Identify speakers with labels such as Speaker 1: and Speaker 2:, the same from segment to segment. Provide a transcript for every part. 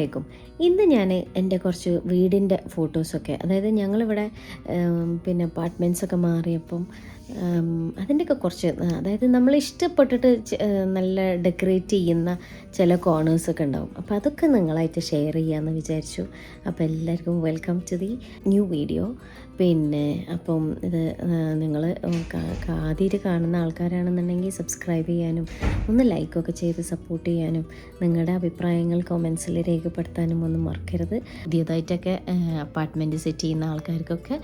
Speaker 1: അലൈക്കും. ഇന്ന് ഞാൻ എൻ്റെ കുറച്ച് വീടിൻ്റെ ഫോട്ടോസൊക്കെ, അതായത് ഞങ്ങളിവിടെ പിന്നെ അപ്പാർട്ട്മെൻറ്റ്സൊക്കെ മാറിയപ്പം അതിൻ്റെയൊക്കെ കുറച്ച്, അതായത് നമ്മൾ ഇഷ്ടപ്പെട്ടിട്ട് നല്ല ഡെക്കറേറ്റ് ചെയ്യുന്ന ചില കോർണേഴ്സൊക്കെ ഉണ്ടാവും. അപ്പോൾ അതൊക്കെ നിങ്ങളായിട്ട് ഷെയർ ചെയ്യാമെന്ന് വിചാരിച്ചു. അപ്പോൾ എല്ലാവർക്കും welcome to the new video. പിന്നെ അപ്പം ഇത് നിങ്ങൾ ആദ്യമായിട്ട് കാണുന്ന ആൾക്കാരാണെന്നുണ്ടെങ്കിൽ സബ്സ്ക്രൈബ് ചെയ്യാനും ഒന്ന് ലൈക്കൊക്കെ ചെയ്ത് സപ്പോർട്ട് ചെയ്യാനും നിങ്ങളുടെ അഭിപ്രായങ്ങൾ കമൻസിൽ രേഖപ്പെടുത്താനും ഒന്നും മറക്കരുത്. പുതിയതായിട്ടൊക്കെ അപ്പാർട്ട്മെൻറ്റ് സെറ്റ് ചെയ്യുന്ന ആൾക്കാർക്കൊക്കെ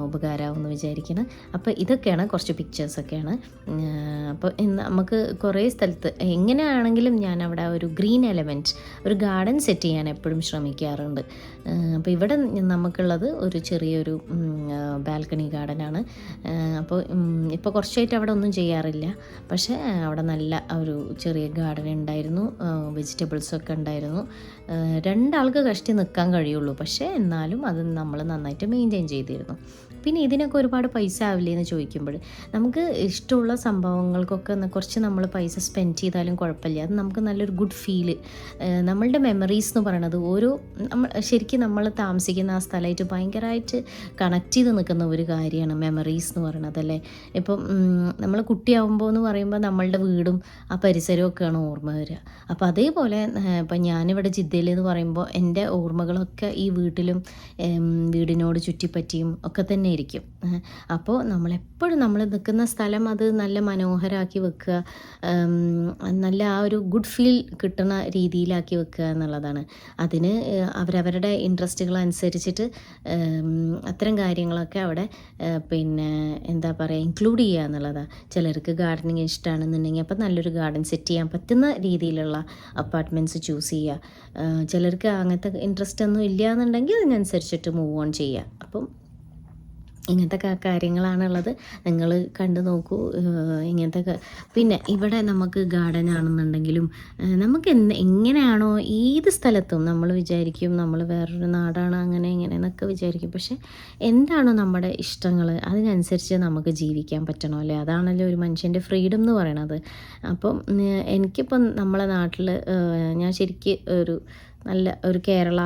Speaker 1: ഉപകാരമാവുമെന്ന് വിചാരിക്കണം. അപ്പോൾ ഇതൊക്കെയാണ് കുറച്ച് പിക്ചേഴ്സൊക്കെയാണ്. അപ്പോൾ നമുക്ക് കുറേ സ്ഥലത്ത് എങ്ങനെയാണെങ്കിലും ഞാൻ അവിടെ ഒരു ഗ്രീൻ എലമെൻറ്റ്, ഒരു ഗാർഡൻ സെറ്റ് ചെയ്യാൻ എപ്പോഴും ശ്രമിക്കാറുണ്ട്. അപ്പോൾ ഇവിടെ നമുക്കുള്ളത് ഒരു ചെറിയൊരു ബാൽക്കണി ഗാർഡനാണ്. അപ്പോൾ ഇപ്പോൾ കുറച്ചായിട്ട് അവിടെ ഒന്നും ചെയ്യാറില്ല, പക്ഷേ അവിടെ നല്ല ഒരു ചെറിയ ഗാർഡൻ ഉണ്ടായിരുന്നു, വെജിറ്റബിൾസൊക്കെ ഉണ്ടായിരുന്നു. രണ്ടാൾക്ക് കഷ്ടി നിൽക്കാൻ കഴിയുള്ളൂ, പക്ഷേ എന്നാലും അത് നമ്മൾ നന്നായിട്ട് മെയിൻറ്റെയിൻ ചെയ്തിരുന്നു. പിന്നെ ഇതിനൊക്കെ ഒരുപാട് പൈസ ആവില്ലേ എന്ന് ചോദിക്കുമ്പോൾ, നമുക്ക് ഇഷ്ടമുള്ള സംഭവങ്ങൾക്കൊക്കെ കുറച്ച് നമ്മൾ പൈസ സ്പെൻഡ് ചെയ്താലും കുഴപ്പമില്ല. അത് നമുക്ക് നല്ലൊരു ഗുഡ് ഫീല്, നമ്മളുടെ മെമ്മറീസ് എന്ന് പറയണത് ശരിക്കും നമ്മൾ താമസിക്കുന്ന ആ സ്ഥലമായിട്ട് ഭയങ്കരമായിട്ട് കണക്ട് ചെയ്ത് നിൽക്കുന്ന ഒരു കാര്യമാണ് മെമ്മറീസ് എന്ന് പറയണത്, അല്ലേ? ഇപ്പം നമ്മൾ കുട്ടിയാവുമ്പോൾ എന്ന് പറയുമ്പോൾ നമ്മളുടെ വീടും ആ പരിസരവും ഒക്കെയാണ് ഓർമ്മ വരിക. അപ്പോൾ അതേപോലെ ഇപ്പം ഞാനിവിടെ ജിദ്ദയിൽ എന്ന് പറയുമ്പോൾ എൻ്റെ ഓർമ്മകളൊക്കെ ഈ വീട്ടിലും വീടിനോട് ചുറ്റിപ്പറ്റിയും ഒക്കെ തന്നെ ഇരിക്കും. അപ്പോൾ നമ്മളെപ്പോഴും നമ്മൾ നിൽക്കുന്ന സ്ഥലം അത് നല്ല മനോഹരമാക്കി വെക്കുക, നല്ല ആ ഒരു ഗുഡ് ഫീൽ കിട്ടുന്ന രീതിയിലാക്കി വെക്കുക എന്നുള്ളതാണ്. അതിന് അവരവരുടെ ഇൻട്രസ്റ്റുകൾ അനുസരിച്ചിട്ട് അത്തരം കാര്യങ്ങളൊക്കെ അവിടെ പിന്നെ എന്താ പറയുക ഇൻക്ലൂഡ് ചെയ്യുക എന്നുള്ളതാണ്. ചിലർക്ക് ഗാർഡനിങ് ഇഷ്ടമാണെന്നുണ്ടെങ്കിൽ അപ്പം നല്ലൊരു ഗാർഡൻ സെറ്റ് ചെയ്യാൻ പറ്റുന്ന രീതിയിലുള്ള അപ്പാർട്ട്മെൻറ്റ്സ് ചൂസ് ചെയ്യുക. ചിലർക്ക് അങ്ങനത്തെ ഇൻട്രസ്റ്റ് ഒന്നും ഇല്ല എന്നുണ്ടെങ്കിൽ അതിനനുസരിച്ചിട്ട് മൂവ് ഓൺ ചെയ്യുക. അപ്പം ഇങ്ങനത്തെ കാര്യങ്ങളാണുള്ളത്, നിങ്ങൾ കണ്ടു നോക്കൂ. ഇങ്ങനത്തെ പിന്നെ ഇവിടെ നമുക്ക് ഗാർഡൻ ആണെന്നുണ്ടെങ്കിലും നമുക്ക് എങ്ങനെയാണോ ഏത് സ്ഥലത്തും നമ്മൾ വിചാരിക്കും നമ്മൾ വേറൊരു നാടാണ് അങ്ങനെ ഇങ്ങനെ എന്നൊക്കെ വിചാരിക്കും. പക്ഷെ എന്താണോ നമ്മുടെ ഇഷ്ടങ്ങൾ അതിനനുസരിച്ച് നമുക്ക് ജീവിക്കാൻ പറ്റണോ, അല്ലേ? അതാണല്ലോ ഒരു മനുഷ്യൻ്റെ ഫ്രീഡം എന്ന് പറയണത്. അപ്പം എനിക്കിപ്പം നമ്മളെ നാട്ടിൽ ഞാൻ ശരിക്കും നല്ല ഒരു കേരള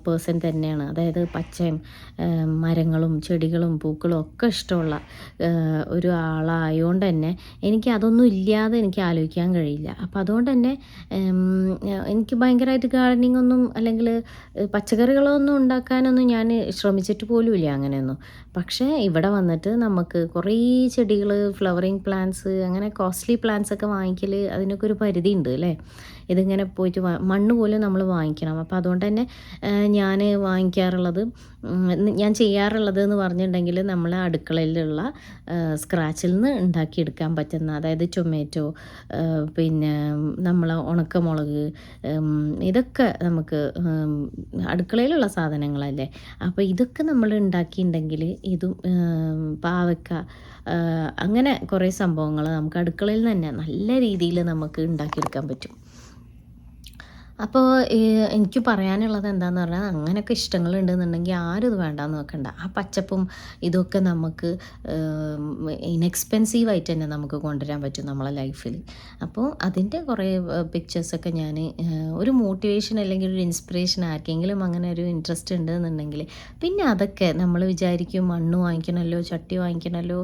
Speaker 1: പേഴ്സൺ തന്നെയാണ്. അതായത് പച്ചയും മരങ്ങളും ചെടികളും പൂക്കളും ഒക്കെ ഇഷ്ടമുള്ള ഒരു ആളായതുകൊണ്ട് തന്നെ എനിക്ക് അതൊന്നും ഇല്ലാതെ എനിക്ക് ആലോചിക്കാൻ കഴിയില്ല. അപ്പം അതുകൊണ്ട് തന്നെ എനിക്ക് ഭയങ്കരമായിട്ട് ഗാർഡനിങ് ഒന്നും അല്ലെങ്കിൽ പച്ചക്കറികളൊന്നും ഉണ്ടാക്കാനൊന്നും ഞാൻ ശ്രമിച്ചിട്ട് പോലുമില്ല അങ്ങനെയൊന്നും. പക്ഷേ ഇവിടെ വന്നിട്ട് നമുക്ക് കുറേ ചെടികൾ, ഫ്ലവറിങ് പ്ലാന്റ്സ്, അങ്ങനെ കോസ്റ്റ്ലി പ്ലാന്റ്സ് ഒക്കെ വാങ്ങിക്കൽ അതിനൊക്കെ ഒരു പരിധി ഉണ്ട്, അല്ലേ? ഇതിങ്ങനെ പോയിട്ട് മണ്ണ് പോലും നമ്മൾ വാങ്ങിക്കണം. അപ്പോൾ അതുകൊണ്ട് തന്നെ ഞാൻ ചെയ്യാറുള്ളത് എന്ന് പറഞ്ഞിട്ടുണ്ടെങ്കിൽ നമ്മൾ അടുക്കളയിലുള്ള സ്ക്രാച്ചിൽ നിന്ന് ഉണ്ടാക്കിയെടുക്കാൻ പറ്റുന്ന, അതായത് ടൊമാറ്റോ, പിന്നെ നമ്മൾ ഉണക്കമുളക്, ഇതൊക്കെ നമുക്ക് അടുക്കളയിലുള്ള സാധനങ്ങളല്ലേ. അപ്പോൾ ഇതൊക്കെ നമ്മൾ ഉണ്ടാക്കിയിട്ടുണ്ടെങ്കിൽ ഇതും പാവയ്ക്ക, അങ്ങനെ കുറേ സംഭവങ്ങൾ നമുക്ക് അടുക്കളയിൽ തന്നെ നല്ല രീതിയിൽ നമുക്ക് ഉണ്ടാക്കിയെടുക്കാൻ പറ്റും. അപ്പോൾ എനിക്ക് പറയാനുള്ളത് എന്താണെന്ന് പറഞ്ഞാൽ, അങ്ങനെയൊക്കെ ഇഷ്ടങ്ങളുണ്ടെന്നുണ്ടെങ്കിൽ ആരും ഇത് വേണ്ടാന്ന് വെക്കണ്ട. ആ പച്ചപ്പും ഇതൊക്കെ നമുക്ക് ഇൻഎക്സ്പെൻസീവായിട്ട് തന്നെ നമുക്ക് കൊണ്ടുവരാൻ പറ്റും നമ്മളെ ലൈഫിൽ. അപ്പോൾ അതിൻ്റെ കുറേ പിക്ചേഴ്സൊക്കെ ഞാൻ ഒരു മോട്ടിവേഷൻ അല്ലെങ്കിൽ ഒരു ഇൻസ്പിറേഷൻ ആർക്കെങ്കിലും അങ്ങനെ ഒരു ഇൻട്രസ്റ്റ് ഉണ്ടെന്നുണ്ടെങ്കിൽ, പിന്നെ അതൊക്കെ നമ്മൾ വിചാരിക്കും മണ്ണ് വാങ്ങിക്കണമല്ലോ, ചട്ടി വാങ്ങിക്കണമല്ലോ,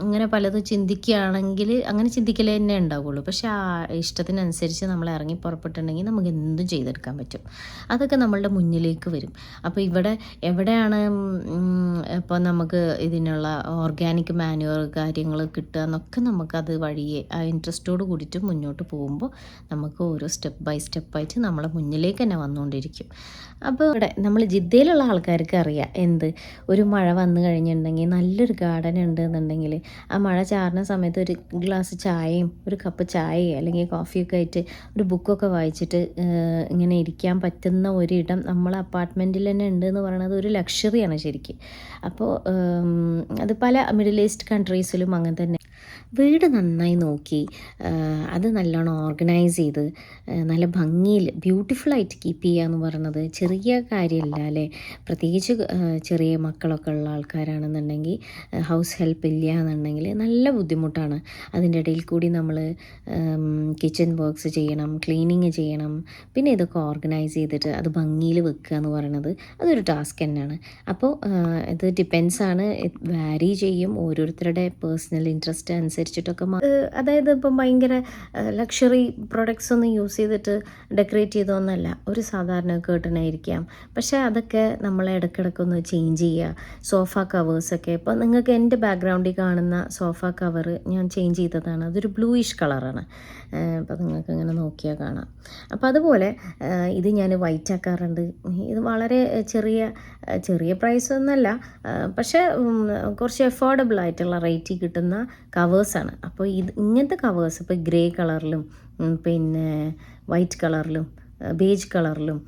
Speaker 1: അങ്ങനെ പലതും ചിന്തിക്കുകയാണെങ്കിൽ അങ്ങനെ ചിന്തിക്കലേ തന്നെ ഉണ്ടാവുള്ളൂ. പക്ഷേ ആ ഇഷ്ടത്തിനനുസരിച്ച് നമ്മൾ ഇറങ്ങി പുറപ്പെട്ടുണ്ടെങ്കിൽ നമുക്ക് എന്തും ചെയ്തെടുക്കാൻ പറ്റും. അതൊക്കെ നമ്മളുടെ മുന്നിലേക്ക് വരും. അപ്പോൾ ഇവിടെ എവിടെയാണ് ഇപ്പോൾ നമുക്ക് ഇതിനുള്ള ഓർഗാനിക് മാനുവർ കാര്യങ്ങൾ കിട്ടുക എന്നൊക്കെ നമുക്കത് വഴിയെ ആ ഇൻട്രസ്റ്റോട് കൂടിയിട്ട് മുന്നോട്ട് പോകുമ്പോൾ നമുക്ക് ഓരോ സ്റ്റെപ്പ് ബൈ സ്റ്റെപ്പായിട്ട് നമ്മളെ മുന്നിലേക്ക് തന്നെ വന്നുകൊണ്ടിരിക്കും. അപ്പോൾ ഇവിടെ നമ്മൾ ജിദ്ദയിലുള്ള ആൾക്കാർക്ക് അറിയാം ഒരു മഴ വന്നു കഴിഞ്ഞിട്ടുണ്ടെങ്കിൽ നല്ലൊരു ഗാർഡൻ ഉണ്ട് എന്നുണ്ടെങ്കിൽ ആ മഴ ചാറുന്ന സമയത്ത് ഒരു ഗ്ലാസ് ചായയും ഒരു കപ്പ് ചായയോ അല്ലെങ്കിൽ കോഫിയൊക്കെ ആയിട്ട് ഒരു ബുക്കൊക്കെ വായിച്ചിട്ട് ഇങ്ങനെ ഇരിക്കാൻ പറ്റുന്ന ഒരിടം നമ്മൾ അപ്പാർട്ട്മെൻറ്റിൽ തന്നെ ഉണ്ട് എന്ന് പറയുന്നത് ഒരു ലക്ഷറിയാണ് ശരിക്കും. അപ്പോൾ അത് പല മിഡിൽ ഈസ്റ്റ് കൺട്രീസിലും അങ്ങനെ തന്നെ. വീട് നന്നായി നോക്കി അത് നല്ലോണം ഓർഗനൈസ് ചെയ്ത് നല്ല ഭംഗിയിൽ ബ്യൂട്ടിഫുള്ളായിട്ട് കീപ്പ് ചെയ്യുക എന്ന് പറയുന്നത് ചെറിയ കാര്യമല്ല അല്ലേ. പ്രത്യേകിച്ച് ചെറിയ മക്കളൊക്കെ ഉള്ള ആൾക്കാരാണെന്നുണ്ടെങ്കിൽ ഹൗസ് ഹെൽപ്പ് ഇല്ല എന്നുണ്ടെങ്കിൽ നല്ല ബുദ്ധിമുട്ടാണ്. അതിൻ്റെ ഇടയിൽ കൂടി നമ്മൾ കിച്ചൺ വർക്ക്സ് ചെയ്യണം, ക്ലീനിങ് ചെയ്യണം, പിന്നെ ഇതൊക്കെ ഓർഗനൈസ് ചെയ്തിട്ട് അത് ഭംഗിയിൽ വെക്കുക എന്ന് പറയുന്നത് അതൊരു ടാസ്ക് തന്നെയാണ്. അപ്പോൾ ഇത് ഡിപ്പെൻസാണ്, വാരി ചെയ്യും ഓരോരുത്തരുടെ പേഴ്സണൽ ഇൻട്രസ്റ്റ് അനുസരിച്ചിട്ടൊക്കെ. അതായത് ഇപ്പം ഭയങ്കര ലക്ഷറി പ്രൊഡക്ട്സ് ഒന്നും യൂസ് ചെയ്തിട്ട് ഡെക്കറേറ്റ് ചെയ്തൊന്നല്ല, ഒരു സാധാരണ കേട്ടനായിരിക്കാം. പക്ഷേ അതൊക്കെ നമ്മൾ ഇടയ്ക്കിടയ്ക്കൊന്ന് ചേഞ്ച് ചെയ്യുക. സോഫ കവേഴ്സൊക്കെ ഇപ്പോൾ നിങ്ങൾക്ക് എൻ്റെ ബാക്ക്ഗ്രൗണ്ടിൽ കാണുന്ന സോഫ കവർ ഞാൻ ചേഞ്ച് ചെയ്തതാണ്. അതൊരു ബ്ലൂയിഷ് കളറാണ്. അപ്പോൾ നിങ്ങൾക്ക് ഇങ്ങനെ നോക്കിയാൽ കാണാം. അപ്പോൾ അതുപോലെ ഇത് ഞാൻ വൈറ്റ് ആക്കാറുണ്ട്. ഇത് വളരെ ചെറിയ പ്രൈസ് ഒന്നല്ല, പക്ഷേ കുറച്ച് അഫോർഡബിൾ ആയിട്ടുള്ള റേറ്റിൽ കിട്ടുന്ന കവേഴ്സാണ്. അപ്പോൾ ഇങ്ങനത്തെ കവേഴ്സ് ഇപ്പോൾ ഗ്രേ കളറിലും പിന്നെ വൈറ്റ് കളറിലും ബേജ് കളറിലും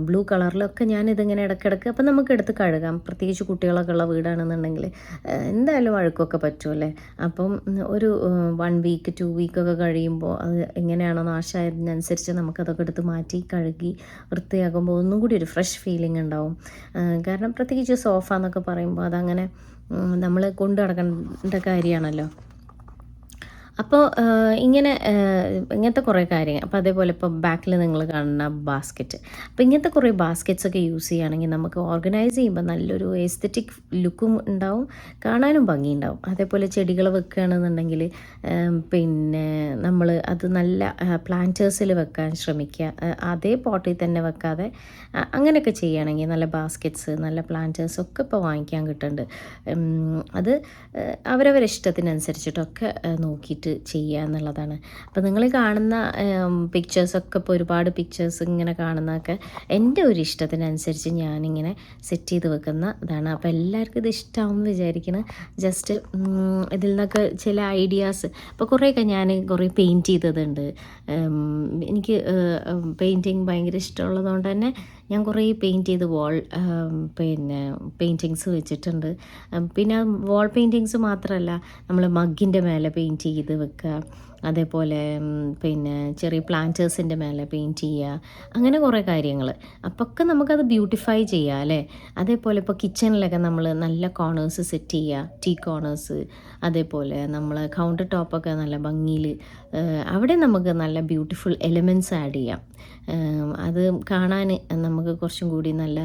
Speaker 1: ബ്ലൂ കളറിലൊക്കെ ഞാനിതിങ്ങനെ ഇടയ്ക്കിടയ്ക്ക് അപ്പം നമുക്ക് എടുത്ത് കഴുകാം. പ്രത്യേകിച്ച് കുട്ടികളൊക്കെ ഉള്ള വീടാണെന്നുണ്ടെങ്കിൽ എന്തായാലും അഴുക്കൊക്കെ പറ്റുമല്ലേ. അപ്പം ഒരു 1 വീക്ക് 2 വീക്കൊക്കെ കഴിയുമ്പോൾ അത് എങ്ങനെയാണോ നാശമായതിനനുസരിച്ച് നമുക്കതൊക്കെ എടുത്ത് മാറ്റി കഴുകി വൃത്തിയാക്കുമ്പോൾ ഒന്നും കൂടി ഒരു ഫ്രഷ് ഫീലിംഗ് ഉണ്ടാവും. കാരണം പ്രത്യേകിച്ച് സോഫ എന്നൊക്കെ പറയുമ്പോൾ അതങ്ങനെ നമ്മൾ കൊണ്ടു നടക്കേണ്ട കാര്യമാണല്ലോ. അപ്പോൾ ഇങ്ങനത്തെ കുറേ കാര്യങ്ങൾ. അപ്പോൾ അതേപോലെ ഇപ്പോൾ ബാക്കിൽ നിങ്ങൾ കാണുന്ന ബാസ്ക്കറ്റ്, അപ്പോൾ ഇങ്ങനത്തെ കുറേ ബാസ്ക്കറ്റ്സൊക്കെ യൂസ് ചെയ്യുകയാണെങ്കിൽ നമുക്ക് ഓർഗനൈസ് ചെയ്യുമ്പോൾ നല്ലൊരു എസ്തെറ്റിക് ലുക്കും ഉണ്ടാവും, കാണാനും ഭംഗിയുണ്ടാവും. അതേപോലെ ചെടികൾ വെക്കുകയാണെന്നുണ്ടെങ്കിൽ പിന്നെ നമ്മൾ അത് നല്ല പ്ലാന്റേഴ്സിൽ വെക്കാൻ ശ്രമിക്കുക. അതേ പോട്ടിൽ തന്നെ വെക്കാതെ അങ്ങനെയൊക്കെ ചെയ്യുകയാണെങ്കിൽ നല്ല ബാസ്ക്കറ്റ്സ്, നല്ല പ്ലാന്റേഴ്സൊക്കെ ഇപ്പോൾ വാങ്ങിക്കാൻ കിട്ടുന്നുണ്ട്. അത് അവരവരുടെ ഇഷ്ടത്തിനനുസരിച്ചിട്ടൊക്കെ നോക്കിയിട്ട് ചെയ്യുക എന്നുള്ളതാണ്. അപ്പോൾ നിങ്ങൾ കാണുന്ന പിക്ചേഴ്സൊക്കെ ഇപ്പോൾ ഒരുപാട് പിക്ചേഴ്സ് ഇങ്ങനെ കാണുന്നതൊക്കെ എൻ്റെ ഒരു ഇഷ്ടത്തിനനുസരിച്ച് ഞാനിങ്ങനെ സെറ്റ് ചെയ്ത് വെക്കുന്ന ഇതാണ്. അപ്പോൾ എല്ലാവർക്കും ഇത് ഇഷ്ടമാവും വിചാരിക്കണം. ജസ്റ്റ് ഇതിൽ നിന്നൊക്കെ ചില ഐഡിയാസ് ഇപ്പോൾ കുറേയൊക്കെ ഞാൻ കുറേ പെയിൻറ്റ് ചെയ്തതുണ്ട്. എനിക്ക് പെയിൻറ്റിങ് ഭയങ്കര ഇഷ്ടമുള്ളതുകൊണ്ട് തന്നെ ഞാൻ കുറേ പെയിൻറ്റ് ചെയ്ത് പിന്നെ പെയിൻറ്റിങ്സ് വെച്ചിട്ടുണ്ട്. പിന്നെ വാൾ പെയിൻറ്റിങ്സ് മാത്രമല്ല, നമ്മൾ മഗ്ഗിൻ്റെ മേലെ പെയിൻറ്റ് ചെയ്ത് വെക്കുക, അതേപോലെ പിന്നെ ചെറിയ പ്ലാന്റേഴ്സിൻ്റെ മേലെ പെയിൻറ്റ് ചെയ്യുക, അങ്ങനെ കുറേ കാര്യങ്ങൾ. അപ്പൊക്കെ നമുക്കത് ബ്യൂട്ടിഫൈ ചെയ്യാം അല്ലേ. അതേപോലെ ഇപ്പോൾ കിച്ചണിലൊക്കെ നമ്മൾ നല്ല കോർണേഴ്സ് സെറ്റ് ചെയ്യുക, ടീ കോർണേഴ്സ്, അതേപോലെ നമ്മൾ കൗണ്ടർ ടോപ്പൊക്കെ നല്ല ഭംഗിയിൽ അവിടെ നമുക്ക് നല്ല ബ്യൂട്ടിഫുൾ എലിമെൻറ്റ്സ് ആഡ് ചെയ്യാം. അത് കാണാൻ നമുക്ക് കുറച്ചും കൂടി നല്ല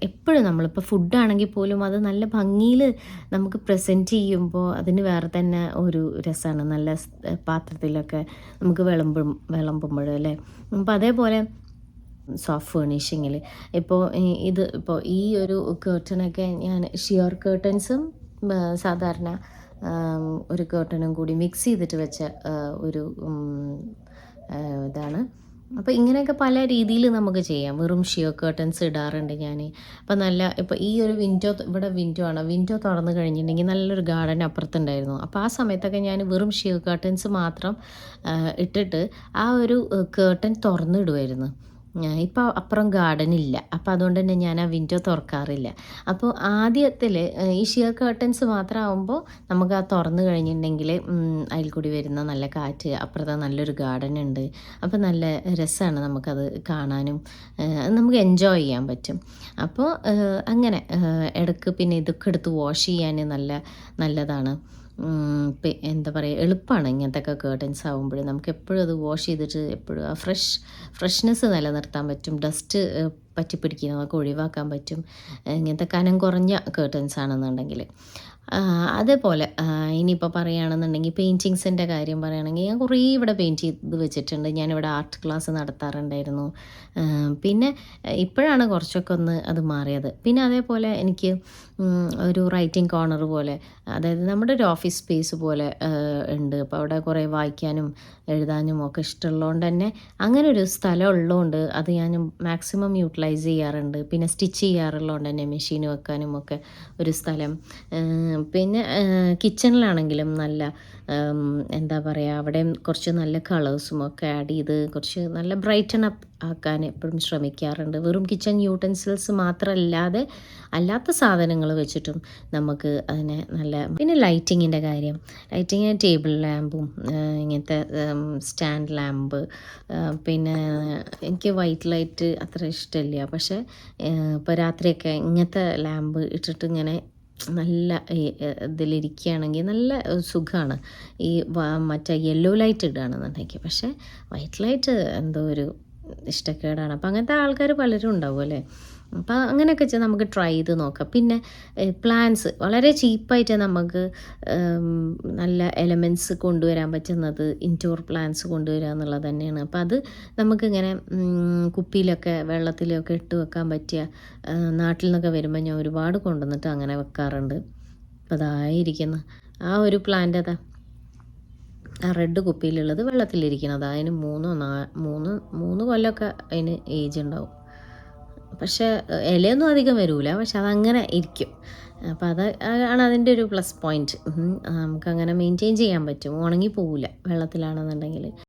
Speaker 1: എപ്പോഴും നമ്മളിപ്പോൾ ഫുഡാണെങ്കിൽ പോലും അത് നല്ല ഭംഗിയിൽ നമുക്ക് പ്രസൻറ്റ് ചെയ്യുമ്പോൾ അതിന് വേറെ തന്നെ ഒരു രസമാണ്. നല്ല പാത്രത്തിലൊക്കെ നമുക്ക് വിളമ്പുമ്പോഴും അല്ലേ. അപ്പോൾ അതേപോലെ സോഫ്റ്റ് ഫേർണിഷിങ്ങിൽ ഇപ്പോൾ ഈ ഒരു കേർട്ടനൊക്കെ ഞാൻ ഷിയർ കേർട്ടൻസും സാധാരണ ഒരു കേർട്ടനും കൂടി മിക്സ് ചെയ്തിട്ട് വെച്ച ഒരു ഇതാണ്. അപ്പോൾ ഇങ്ങനെയൊക്കെ പല രീതിയിൽ നമുക്ക് ചെയ്യാം. വെറും ഷിയർ കേർട്ടൻസ് ഇടാറുണ്ട് ഞാൻ. അപ്പോൾ ഇപ്പോൾ ഈ ഒരു ഇവിടെ വിൻഡോ ആണ്. വിൻഡോ തുറന്ന് കഴിഞ്ഞിട്ടുണ്ടെങ്കിൽ നല്ലൊരു ഗാർഡൻ അപ്പുറത്തുണ്ടായിരുന്നു. അപ്പോൾ ആ സമയത്തൊക്കെ ഞാൻ വെറും ഷിയർ കേർട്ടൻസ് മാത്രം ഇട്ടിട്ട് ആ ഒരു കേർട്ടൻ തുറന്നിടുമായിരുന്നു. ഇപ്പോൾ അപ്പുറം ഗാർഡൻ ഇല്ല, അപ്പോൾ അതുകൊണ്ട് തന്നെ ഞാൻ ആ വിൻഡോ തുറക്കാറില്ല. അപ്പോൾ ആദ്യത്തിൽ ഈ ഷിയർ കേർട്ടൻസ് മാത്രമാകുമ്പോൾ നമുക്ക് ആ തുറന്ന് കഴിഞ്ഞിട്ടുണ്ടെങ്കിൽ അതിൽ കൂടി വരുന്ന നല്ല കാറ്റ്, അപ്പുറത്ത് നല്ലൊരു ഗാർഡൻ ഉണ്ട്. അപ്പോൾ നല്ല രസമാണ് നമുക്കത് കാണാനും, നമുക്ക് എൻജോയ് ചെയ്യാൻ പറ്റും. അപ്പോൾ അങ്ങനെ ഇടയ്ക്ക് പിന്നെ ഇതൊക്കെ എടുത്ത് വാഷ് ചെയ്യാൻ നല്ലതാണ്. എന്താ പറയുക, എളുപ്പമാണ് ഇങ്ങനത്തെ ഒക്കെ കേർട്ടൻസ് ആകുമ്പോൾ. നമുക്ക് എപ്പോഴും അത് വാഷ് ചെയ്തിട്ട് എപ്പോഴും ആ ഫ്രഷ്നെസ് നിലനിർത്താൻ പറ്റും. ഡസ്റ്റ് പറ്റിപ്പിടിക്കുന്നതൊക്കെ ഒഴിവാക്കാൻ പറ്റും ഇങ്ങനത്തെ കനം കുറഞ്ഞ കേർട്ടൻസ് ആണെന്നുണ്ടെങ്കിൽ. അതേപോലെ ഇനിയിപ്പോൾ പറയുകയാണെന്നുണ്ടെങ്കിൽ പെയിൻറ്റിങ്സിൻ്റെ കാര്യം പറയുകയാണെങ്കിൽ ഞാൻ കുറേ ഇവിടെ പെയിൻറ്റ് ചെയ്ത് വെച്ചിട്ടുണ്ട്. ഞാനിവിടെ ആർട്ട് ക്ലാസ് നടത്താറുണ്ടായിരുന്നു. പിന്നെ ഇപ്പോഴാണ് കുറച്ചൊക്കെ ഒന്ന് അത് മാറിയത്. പിന്നെ അതേപോലെ എനിക്ക് ഒരു റൈറ്റിംഗ് കോർണർ പോലെ, അതായത് നമ്മുടെ ഒരു ഓഫീസ് സ്പേസ് പോലെ ഉണ്ട്. അപ്പോൾ അവിടെ കുറേ വായിക്കാനും എഴുതാനും ഒക്കെ ഇഷ്ടമുള്ളതുകൊണ്ട് തന്നെ അങ്ങനെ ഒരു സ്ഥലം ഉള്ളതുകൊണ്ട് അത് ഞാൻ മാക്സിമം യൂട്ടിലൈസ് ചെയ്യാറുണ്ട്. പിന്നെ സ്റ്റിച്ച് ചെയ്യാറുള്ളതുകൊണ്ട് തന്നെ മെഷീൻ വെക്കാനും ഒക്കെ ഒരു സ്ഥലം. പിന്നെ കിച്ചണിലാണെങ്കിലും എന്താ പറയുക, അവിടെയും കുറച്ച് നല്ല കളേഴ്സും ഒക്കെ ആഡ് ചെയ്ത് കുറച്ച് നല്ല ബ്രൈറ്റൺ അപ്പ് ആക്കാൻ എപ്പോഴും ശ്രമിക്കാറുണ്ട്. വെറും കിച്ചൺ യൂട്ടൻസിൽസ് മാത്രമല്ലാതെ അല്ലാത്ത സാധനങ്ങൾ വെച്ചിട്ടും നമുക്ക് അതിനെ നല്ല. പിന്നെ ലൈറ്റിങ്ങിൻ്റെ കാര്യം, ലൈറ്റിങ് ടേബിൾ ലാമ്പും ഇങ്ങനത്തെ സ്റ്റാൻഡ് ലാമ്പ്, പിന്നെ എനിക്ക് വൈറ്റ് ലൈറ്റ് അത്ര ഇഷ്ടമില്ല, പക്ഷേ ഇപ്പോൾ രാത്രിയൊക്കെ ഇങ്ങനത്തെ ലാമ്പ് ഇട്ടിട്ട് ഇങ്ങനെ നല്ല ഇതിലിരിക്കുകയാണെങ്കിൽ നല്ല സുഖമാണ്. ഈ മറ്റേ യെല്ലോ ലൈറ്റ് ഇടുകയാണെന്നുണ്ടെങ്കിൽ, പക്ഷേ വൈറ്റ് ലൈറ്റ് എന്തോ ഒരു ഇഷ്ടക്കേടാണ്. അപ്പോൾ അങ്ങനത്തെ ആൾക്കാർ പലരും ഉണ്ടാവും അല്ലേ. അപ്പോൾ അങ്ങനെയൊക്കെ നമുക്ക് ട്രൈ ചെയ്ത് നോക്കാം. പിന്നെ പ്ലാന്റ്സ് വളരെ ചീപ്പായിട്ട് നമുക്ക് നല്ല എലമെൻറ്റ്സ് കൊണ്ടുവരാൻ പറ്റുന്നത് ഇൻഡോർ പ്ലാന്റ്സ് കൊണ്ടുവരിക എന്നുള്ളത് തന്നെയാണ്. അപ്പോൾ അത് നമുക്കിങ്ങനെ കുപ്പിയിലൊക്കെ വെള്ളത്തിലൊക്കെ ഇട്ട് വെക്കാൻ പറ്റിയ, നാട്ടിൽ നിന്നൊക്കെ വരുമ്പോൾ ഞാൻ ഒരുപാട് കൊണ്ടുവന്നിട്ട് അങ്ങനെ വെക്കാറുണ്ട്. അപ്പോൾ അതായിരിക്കുന്നു ആ ഒരു പ്ലാന്റ്, അതാ ആ റെഡ് കുപ്പിയിലുള്ളത് വെള്ളത്തിലിരിക്കുന്നത്. അതിന് 3 കൊല്ലമൊക്കെ അതിന് ഏജ് ഉണ്ടാവും. പക്ഷേ ഇലയൊന്നും അധികം വരില്ല, പക്ഷെ അതങ്ങനെ ഇരിക്കും. അപ്പോൾ അത് ആണ് അതിൻ്റെ ഒരു പ്ലസ് പോയിൻറ്റ്. നമുക്കങ്ങനെ മെയിൻറ്റെയിൻ ചെയ്യാൻ പറ്റും, ഉണങ്ങി പോവില്ല വെള്ളത്തിലാണെന്നുണ്ടെങ്കിൽ.